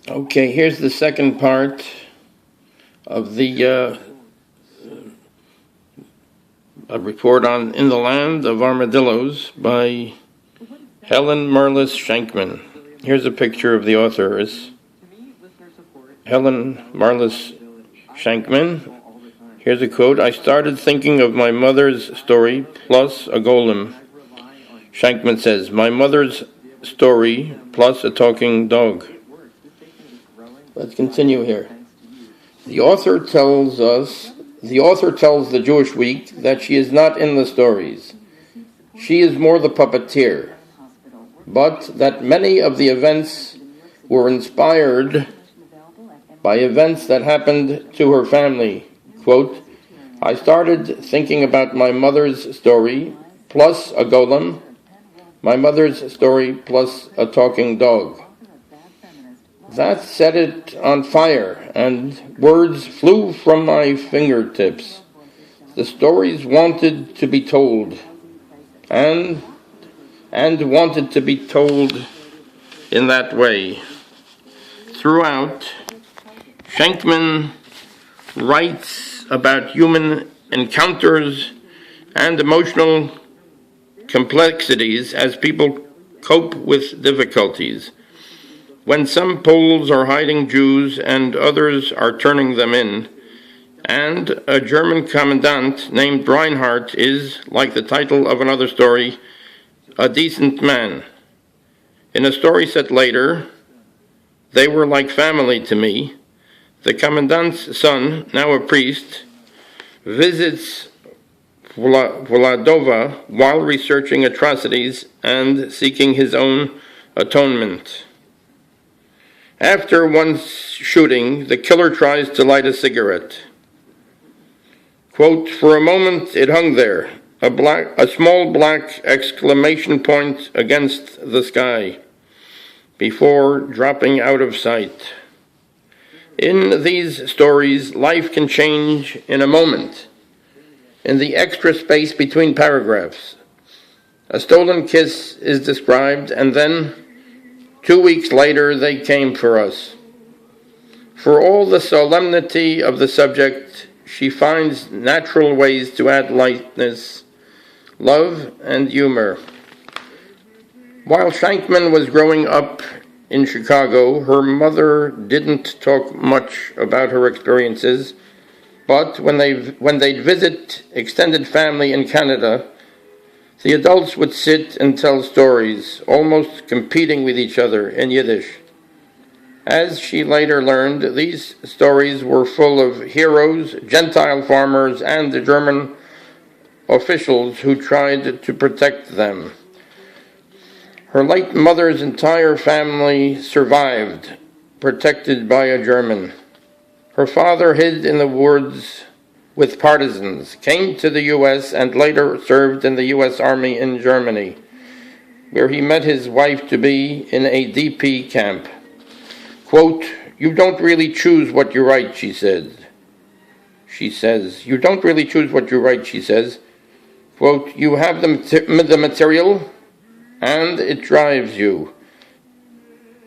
Okay, here's the second part of the a report on In the Land of Armadillos by Helen Marlis Shankman. Here's a picture of the authors. Helen Marlis Shankman. Here's a quote. I started thinking of my mother's story plus a golem. Shankman says, my mother's story plus a talking dog. Let's continue here. The author tells the Jewish Week that she is not in the stories. She is more the puppeteer, but that many of the events were inspired by events that happened to her family. Quote, I started thinking about my mother's story plus a golem, my mother's story plus a talking dog. That set it on fire, and words flew from my fingertips. The stories wanted to be told, and wanted to be told in that way. Throughout, Shankman writes about human encounters and emotional complexities as people cope with difficulties. When some Poles are hiding Jews and others are turning them in, and a German commandant named Reinhardt is, like the title of another story, a decent man. In a story set later, they were like family to me. The commandant's son, now a priest, visits Vladova while researching atrocities and seeking his own atonement. After one shooting, the killer tries to light a cigarette. Quote, for a moment it hung there, a small black exclamation point against the sky, before dropping out of sight. In these stories, life can change in a moment, in the extra space between paragraphs. A stolen kiss is described, and then 2 weeks later, they came for us. For all the solemnity of the subject, she finds natural ways to add lightness, love, and humor. While Shankman was growing up in Chicago, her mother didn't talk much about her experiences, but when they'd visit extended family in Canada, the adults would sit and tell stories, almost competing with each other in Yiddish. As she later learned, these stories were full of heroes, Gentile farmers, and the German officials who tried to protect them. Her late mother's entire family survived, protected by a German. Her father hid in the woods with partisans, came to the U.S. and later served in the U.S. Army in Germany, where he met his wife-to-be in a DP camp. Quote, you don't really choose what you write, she said. She says, you don't really choose what you write, she says. Quote, you have the material, and it drives you.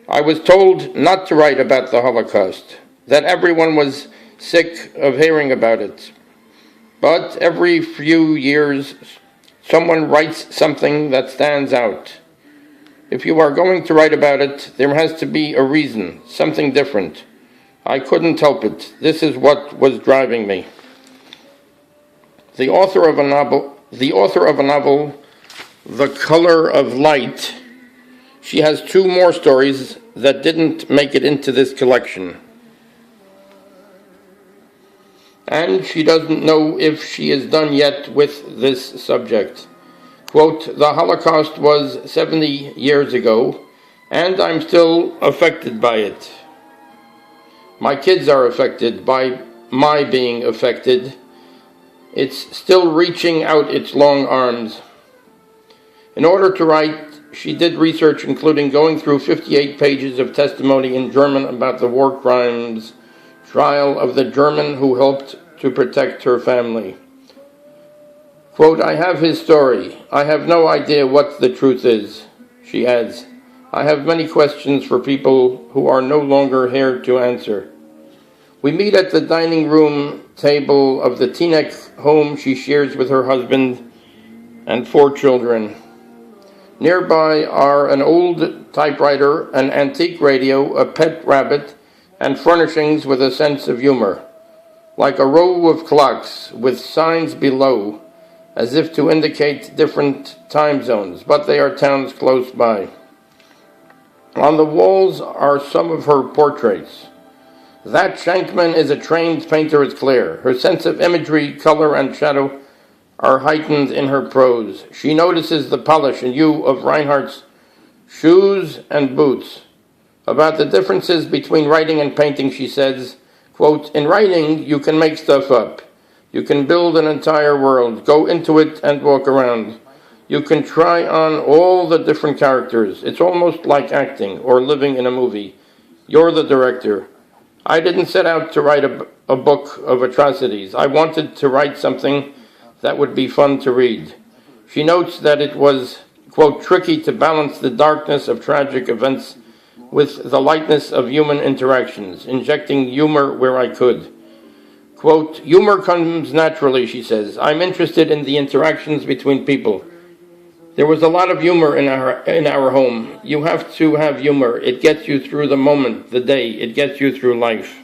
I was told not to write about the Holocaust, that everyone was sick of hearing about it. But every few years, someone writes something that stands out. If you are going to write about it, there has to be a reason, something different. I couldn't help it. This is what was driving me. The author of a novel, The Color of Light, she has 2 more stories that didn't make it into this collection. And she doesn't know if she is done yet with this subject. Quote, the Holocaust was 70 years ago, and I'm still affected by it. My kids are affected by my being affected. It's still reaching out its long arms. In order to write, she did research including going through 58 pages of testimony in German about the war crimes trial of the German who helped to protect her family. Quote, I have his story. I have no idea what the truth is, she adds. I have many questions for people who are no longer here to answer. We meet at the dining room table of the Teaneck home she shares with her husband and 4 children. Nearby are an old typewriter, an antique radio, a pet rabbit, and furnishings with a sense of humor, like a row of clocks with signs below, as if to indicate different time zones, but they are towns close by. On the walls are some of her portraits. That Shankman is a trained painter is clear. Her sense of imagery, color, and shadow are heightened in her prose. She notices the polish and hue of Reinhardt's shoes and boots. About the differences between writing and painting, she says, quote, "In writing, you can make stuff up. You can build an entire world, go into it and walk around. You can try on all the different characters. It's almost like acting or living in a movie. You're the director. I didn't set out to write a book of atrocities. I wanted to write something that would be fun to read." She notes that it was, quote, "tricky to balance the darkness of tragic events with the lightness of human interactions, injecting humor where I could. Quote, humor comes naturally," she says. "I'm interested in the interactions between people. There was a lot of humor in our home. You have to have humor. It gets you through the moment, the day. It gets you through life.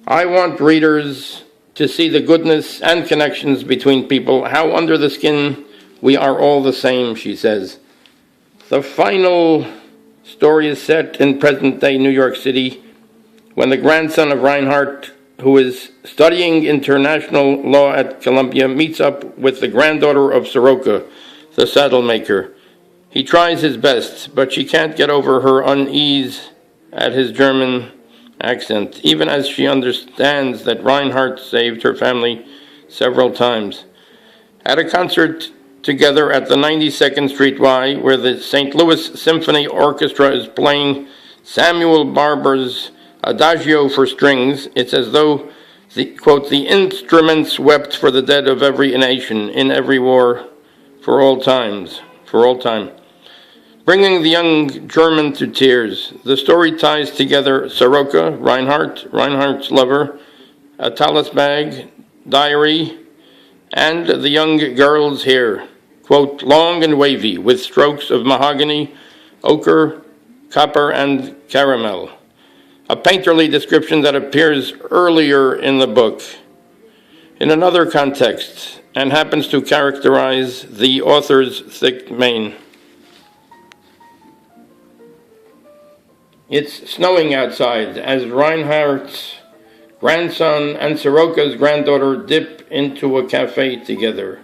I want readers to see the goodness and connections between people, how under the skin we are all the same," she says. The final story is set in present-day New York City, when the grandson of Reinhardt, who is studying international law at Columbia, meets up with the granddaughter of Soroka, the saddle maker. He tries his best, but she can't get over her unease at his German accent, even as she understands that Reinhardt saved her family several times. At a concert together at the 92nd Street Y, where the St. Louis Symphony Orchestra is playing Samuel Barber's Adagio for strings, it's as though, quote, "the instruments wept for the dead of every nation, in every war, for all time. Bringing the young German to tears. The story ties together Soroka, Reinhardt's lover, a tallis bag, diary, and the young girl's hair, quote, "long and wavy, with strokes of mahogany, ochre, copper, and caramel." A painterly description that appears earlier in the book in another context and happens to characterize the author's thick mane. It's snowing outside as Reinhardt's grandson and Soroka's granddaughter dip into a cafe together.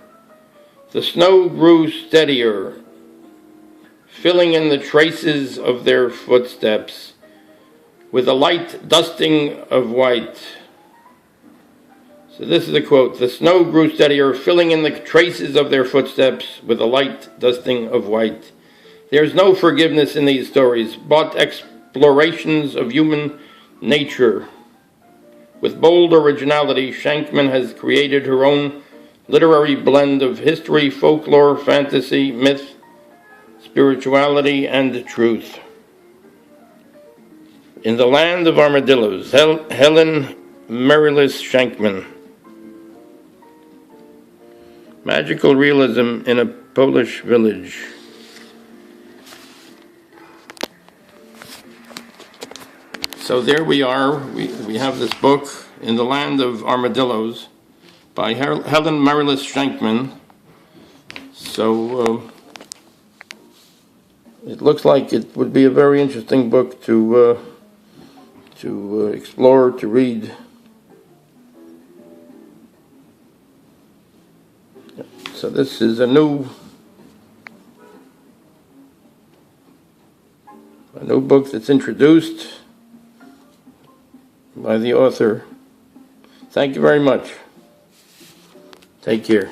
The snow grew steadier, filling in the traces of their footsteps with a light dusting of white. So this is a quote. "The snow grew steadier, filling in the traces of their footsteps with a light dusting of white." There's no forgiveness in these stories, but explorations of human nature. With bold originality, Shankman has created her own literary blend of history, folklore, fantasy, myth, spirituality, and truth. In the Land of Armadillos, Helen Marilis Shankman. Magical realism in a Polish village. So there we are. We have this book, In the Land of Armadillos, by Helen Marilis Shankman. So it looks like it would be a very interesting book to explore, to read. So this is a new book that's introduced by the author. Thank you very much. Take care.